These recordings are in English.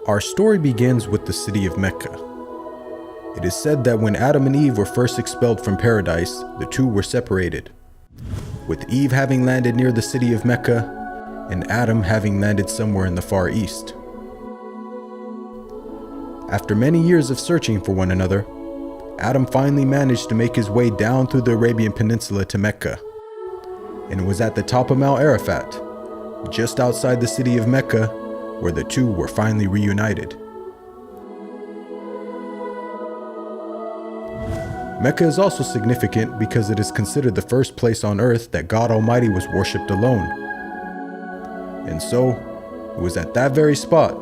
Our story begins with the city of Mecca. It is said that when Adam and Eve were first expelled from paradise, the two were separated, with Eve having landed near the city of Mecca and Adam having landed somewhere in the Far East. After many years of searching for one another, Adam finally managed to make his way down through the Arabian Peninsula to Mecca, and it was at the top of Mount Arafat, just outside the city of Mecca, where the two were finally reunited. Mecca is also significant because it is considered the first place on earth that God Almighty was worshipped alone. And so, it was at that very spot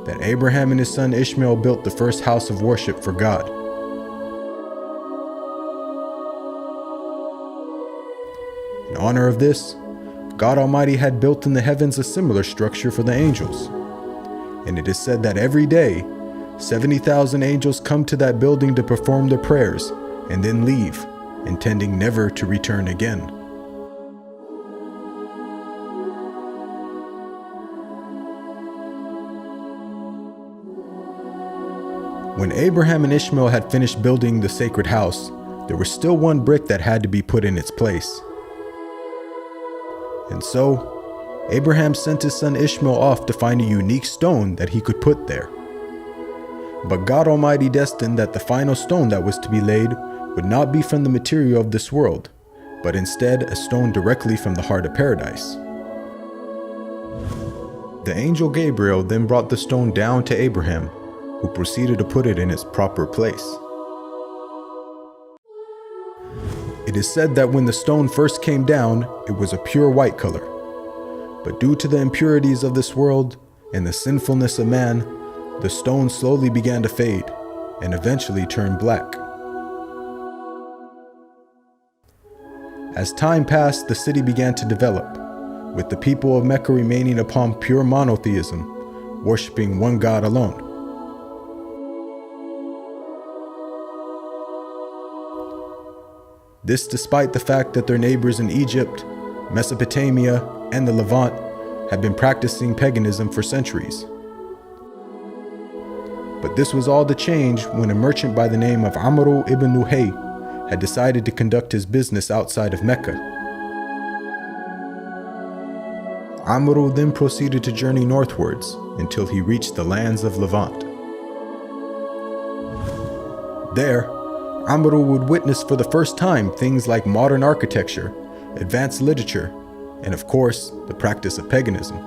that Abraham and his son Ishmael built the first house of worship for God. In honor of this, God Almighty had built in the heavens a similar structure for the angels. And it is said that every day, 70,000 angels come to that building to perform their prayers and then leave, intending never to return again. When Abraham and Ishmael had finished building the sacred house, there was still one brick that had to be put in its place. And so, Abraham sent his son Ishmael off to find a unique stone that he could put there. But God Almighty destined that the final stone that was to be laid would not be from the material of this world, but instead a stone directly from the heart of paradise. The angel Gabriel then brought the stone down to Abraham, who proceeded to put it in its proper place. It is said that when the stone first came down, it was a pure white color. But due to the impurities of this world and the sinfulness of man, the stone slowly began to fade and eventually turned black. As time passed, the city began to develop, with the people of Mecca remaining upon pure monotheism, worshiping one God alone. This despite the fact that their neighbors in Egypt, Mesopotamia, and the Levant had been practicing paganism for centuries. But this was all to change when a merchant by the name of Amr ibn Luhay had decided to conduct his business outside of Mecca. Amr then proceeded to journey northwards until he reached the lands of Levant. There, Amr would witness for the first time things like modern architecture, advanced literature, and of course, the practice of paganism.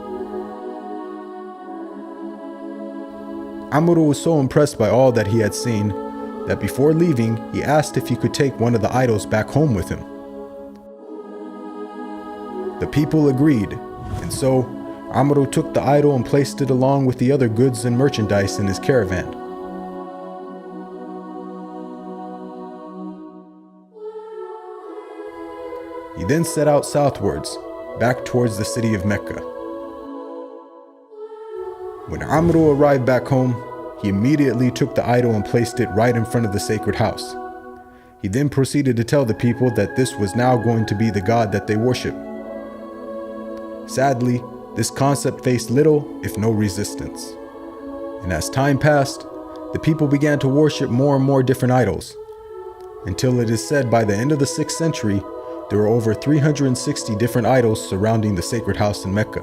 Amr was so impressed by all that he had seen that before leaving, he asked if he could take one of the idols back home with him. The people agreed, and so Amr took the idol and placed it along with the other goods and merchandise in his caravan. He then set out southwards, back towards the city of Mecca. When Amr arrived back home, he immediately took the idol and placed it right in front of the sacred house. He then proceeded to tell the people that this was now going to be the God that they worship. Sadly, this concept faced little, if no resistance. And as time passed, the people began to worship more and more different idols, until it is said by the end of the 6th century, there were over 360 different idols surrounding the sacred house in Mecca.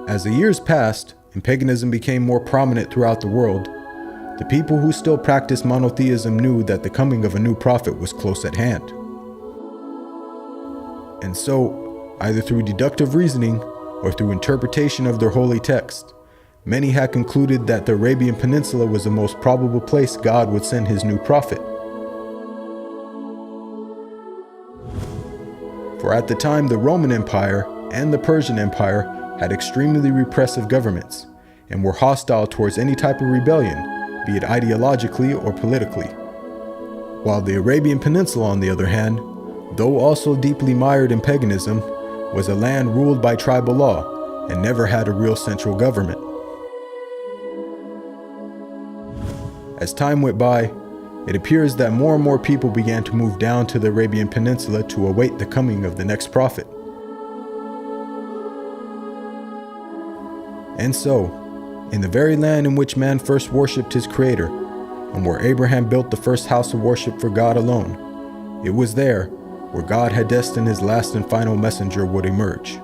As the years passed and paganism became more prominent throughout the world, the people who still practiced monotheism knew that the coming of a new prophet was close at hand. And so, either through deductive reasoning or through interpretation of their holy text, many had concluded that the Arabian Peninsula was the most probable place God would send his new prophet. For at the time, the Roman Empire and the Persian Empire had extremely repressive governments and were hostile towards any type of rebellion, be it ideologically or politically. While the Arabian Peninsula, on the other hand, though also deeply mired in paganism, was a land ruled by tribal law and never had a real central government. As time went by, It appears that more and more people began to move down to the Arabian Peninsula to await the coming of the next prophet. And so, in the very land in which man first worshipped his Creator, and where Abraham built the first house of worship for God alone, it was there where God had destined his last and final messenger would emerge.